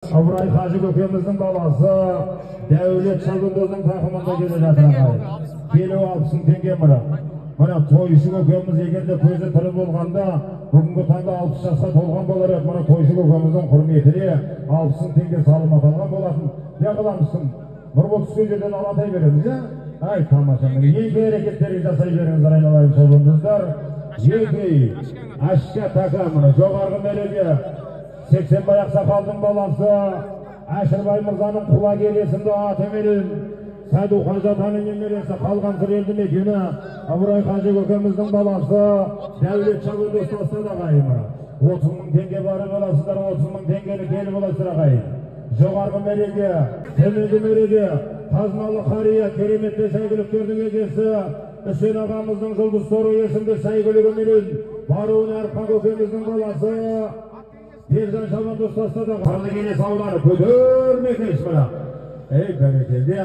Ыбырай Қажы көкеміздің баласы Дәулет Шабындоздың тақымында келе жатыр ағайын. Келу 60 теңге мына. Мына тойшы көкеміз егерде көзі тірі болғанда бүгінгі таңда 60 жасқа толған болар еді. Мына тойшы көкеміздің құрметіне 60 теңге салым аталған болатын. Не қыламызсың? Нұрбол түскен жерден алатай береміз, ja? Ай, тамаша. Еңкей әрекеттерді жасай беріңіздер айналайын шабындоздар. Еңкей, ашқа така мына жоғарғы мереке 80 баяқ сақалдың баласы Әшірбай Мырзаның құла келесімді атымен Сәду Қажатаның немересі қалған сірелді мекені Ыбырай Қажы көкеміздің баласы Дәулет Шабындоз тастады ағайын. 30 мың теңге бары боласыздар, 30 мың теңгені келіп боласыздар ағайын. Жоғарғы мереке, төменгі мереке, қазыналы қария, кереметті сәйгіліктердің егесі Үсен ағамыздың жұлдыз торы есімді сәйгілігі менен Баруын Әрқан көкеміздің баласы Ержан Шабындоз тастады. Қарлы келес аулары көтермекеш мұна. Бәрекелді.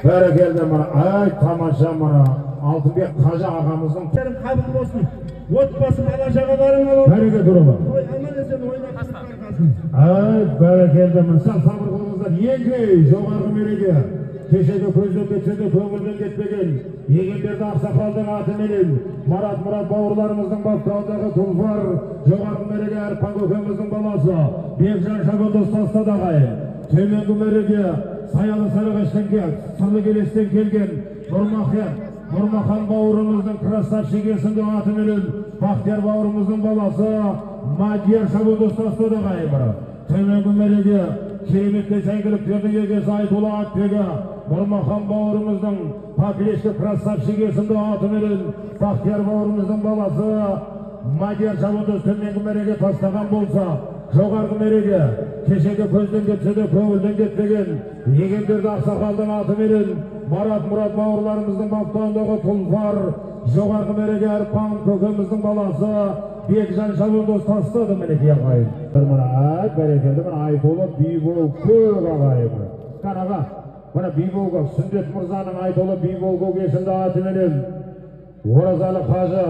Бәрекелді мұна. Ай, тамаша мұна. Алтынбек Қажы ағамыздың қабыл болсын. Отбасы бала шағаларың алып. Бәреке тұрымы. Ой, аман есен ойнап қасқарқасын. Ай, бәрекелді мұна. Сабыр қылыңыздар. Еңкей, жоғарғы мереке. Кешегі көзден кетсенде көңілден кетпеген егендерді ақсақалдың атыменен Марат бауырларымыздың баптауындағы тұлпар жоғарғы мереке Әріпхан көкеміздің баласы Бекжан Шабындоз тастады ағайын. Төменгі мереке Саялы Сарыағаштан Сырлы Келестен келген Нұрмахан бауырымыздың красавчик есімді атыменен Бақтияр бауырымыздың баласы Мадияр Шабындоз тастады ағайын. Төменгі мереке кереметті сәйгіліктердің егесі Айтулы Атбегі Нұрмахан бауырымыздың Папелешкі красавчик есімді атыменен Бақтияр бауырымыздың баласы Мадияр Шабындоз төменгі мереке тастаған болса, жоғарғы мереке кешегі көзден кетсе де көңілден кетпеген егендерді ақсақалдың атыменен Марат бауырларымыздың баптауындағы тұлпар жоғарғы мереке Әріпхан көкеміздің баласы Бекжан Шабындоз тастады мінеке ағайын. Ай, бәрекелді, мына Айтолы Бибол көк ағайын. Қараға, мына Бибол көк, Сүндет Мырзаның Айтолы Бибол көк есімді атыменен Оразалы Қажы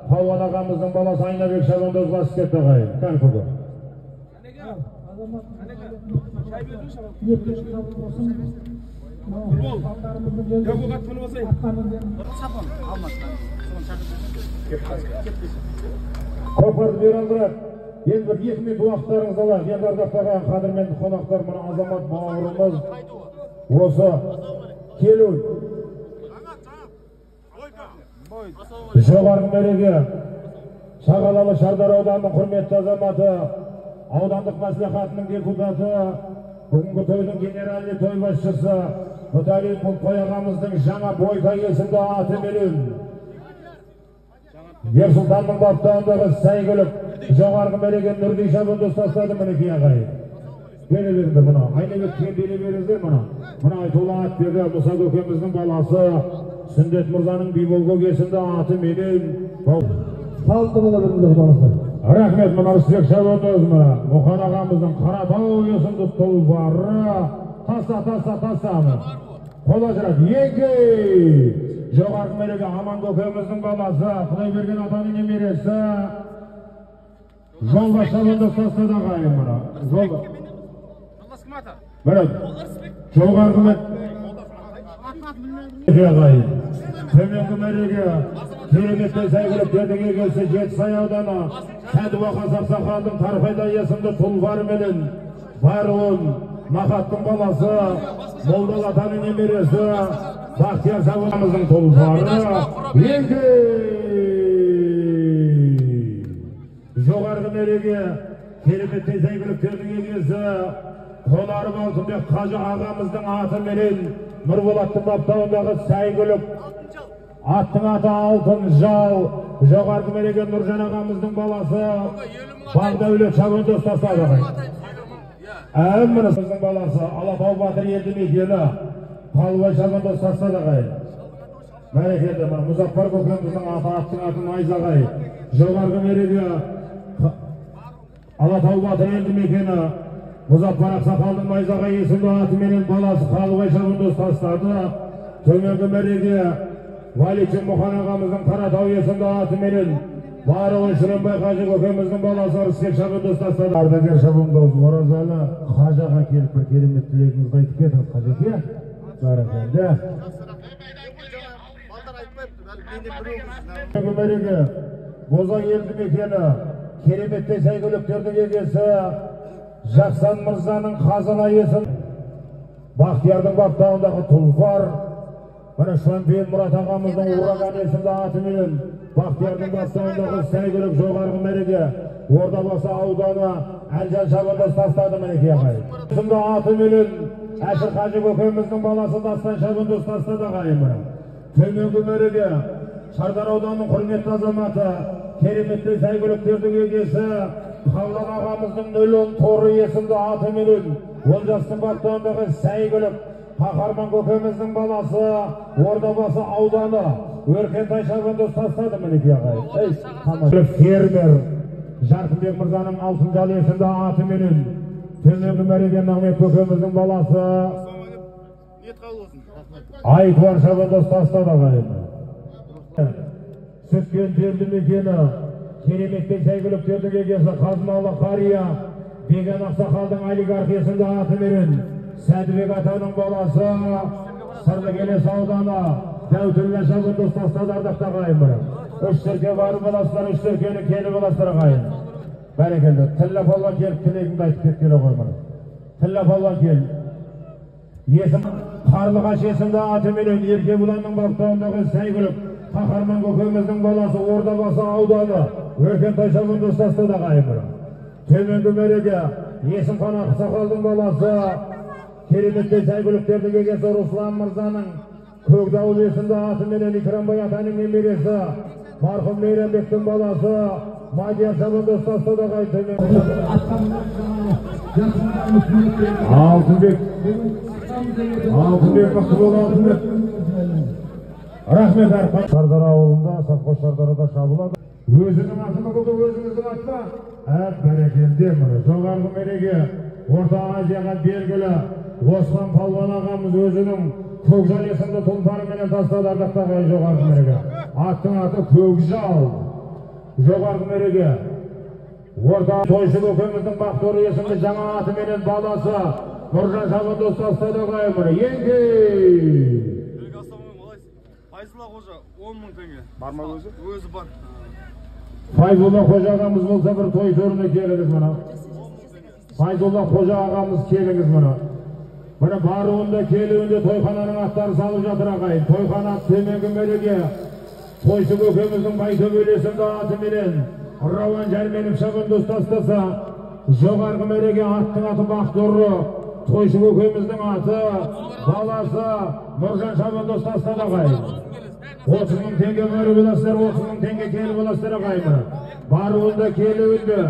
Қауан ағамыздың баласы Айнабек Шабындоз басып кетті ағайын. Кән көк. Қопарды бер алдырат. Енді бір 2 минут уақыттарыңыз алайық. Енді ардақтаған қадірменді қонақтар мына азамат бауырымыз осы келуін. Жоғарғы мереке Шағалалы Шардар ауданының құрметті азаматы, аудандық мәслихатының депутаты, бүгінгі тойдың генеральный той басшысы Мұталиев Мұлтбай ағамыздың жаңа бойка есімді атыменен Ерсұлтанның баптауындағы сәйгілік жоғарғы мереке Нұрди Шабындоз тастады мінеке ағайын. Бере беріңдер мұна. Айнабектен бере беріңіздер мұна. Мұна Айтулы Атбегі Мұса көкеміздің баласы Сүндет Мырзаның Бибол көк есімді атыменен Салты бола беріңдер баласы. Рахмет мұна Рысбек Шабындоз мұна. Мұқан ағамыздың Қаратау есімді тұлпары таса мұна. Қола жырат. Еңкей! Жоғарғы мереке Аман көкеміздің баласы, Құдайберген атаның немересі Жолдас Шабындоз тастады ағайын мұна. Жоғарғы мереке ағайын. Төменгі мереке кереметті сәйгіліктердің егесі Жетісай ауданы Сәдуақа Сақсақалдың Тарқайда есімді тұлпарыменен Баруын Махаттың баласы Молдал атаның немересі Бақтияр Шабындоздың тұлпары Еңкей! Жоғарғы мереке кереметті сәйгіліктердің егесі Қоларып Алтынбек Қажы ағамыздың атыменен Нұрболаттың баптауындағы сәйгілік аттың аты Алтын Жал. Жоғарғы мереке Нұржан ағамыздың баласы Бақдәулет Шабындоз тастады. Әміріміздің баласы Алатау Батыр елді мекені Қалбай Шабындоз тастады ағайын. Бәрекелді, Мұзафар көкеміздің аттың атын Айзағай. Жоғарғы мереке Алатау Батыр елді мекені Мұзафар ақсақалдың Айзағай есімді атыменен баласы Қалбай Шабындоз тастады. Төменгі мереке Валичин Мұхан ағамыздың Қаратау есімді атыменен Barığı Şırınбай Қажы көкеміздің баласы Рысбек шабандоз тастады. Ардагер шабандоз Оразалы Қажыға келіп бір керемет тілегіңізді айтып кетіңіз Қажеке. Бәрекелді. Мереке Боза елді мекені кереметтей сәйгүліктердің егесі Жақсан Мырзаның қазына есін Бақтиярдың баптауындағы тұлпар Мына Шампион Мұрат ағамыздың Ураган есімді атыменен Бақтиярдың баптауындағы сәйгүлік жоғарғы мереке Ордабасы ауданы Әлжан шабандоз тастады мінеке ағайын. Есімді атыменен Әшір Қажы көкеміздің баласы Дастан шабандоз тастады ағайын. Төменгі мереке Шардар ауданының құрметті азаматы кереметті сәйгүліктердің егесі Қавлан ағамыздың 010 торы есімді атыменен Олжастың баптауындағы сәйгүлік Қақарман көкеміздің баласы Ордабасы ауданы Өркентай шабандоз тастады мінеке ағайын. Фермер Жарқынбек Мырзаның алтын жал есімді атыменен төменгі мереке Нағмет көкеміздің баласы Айтуар шабандоз тастады ағайын. Сүткен жерді мекені кереметтен сәйгүліктердің егесі Қазыналы қария Беген Ақсақалдың олигарх есімді атыменен Сәдібек атаның баласы Сырлы Келес ауданы Дәутілі шабандоз тастады ардақты ағайын. Үш серке бары баластар, үш серкені келі баластар ағайын. Бәрекелді. Тілі палуан келіп тілегіңді айтып кеткелі қоймады. Тілі палуан келіп. Есім Қарлығаш есімді атыменен Ерке Бұланның баптауындағы сәйгүлік Қақарман көкеміздің баласы Ордабасы ауданы Өркентай шабандоз тастады ағайын. Төменгі мереке Есімхан Ақсақалдың баласы кереметтей сәйгүліктердің егесі Руслан Мырзаның Көкдауыл есімді атыменен Икрамбай атаның немересі марқұм Мейрамбектің баласы Мадияр шабандоз тастады ағайын. Алтынбек мықты бол Алтынбек. Рахмет Арқан. Шардар ауылында, Сапқош Шардарада шабылады. Өзінің атына болды, өзіңіздің атына. Бәрекелді мұны. Жоғарғы мереке Орта Азияға белгілі Осман Палуан ағамыз өзінің Көкжал есімді тұлпарыменен тастады ардақты ағайын. Жоғарғы мереке. Аттың аты Көкжал. Жоғарғы мереке Орта Тойшы көкеміздің Бақторы есімді жаңа атыменен баласы Нұржан шабандоз тастады ағайын. Еңкей! Файзулла қожа 10 мың теңге. Бар ма өзі? Өзі бар. Файзулла қожа ағамыз болса бір той төріне келіңіз мұна. Файзулла қожа ағамыз келіңіз мұна. Мұна баруында келуінде тойхананың аттары салып жатыр ағайын. Тойхана төменгі мереке Тойшы көкеміздің Байтөбел есімді атыменен Рауан Жәрменов шабандоз тастаса жоғарғы мереке аттың аты Бақтұры Тойшы көкеміздің аты баласы Нұржан шабандоз тастады ағайын. 30 мың теңге мөрі боласыздар, 30 мың теңге келі боласыздар ағайын. Баруында келуінде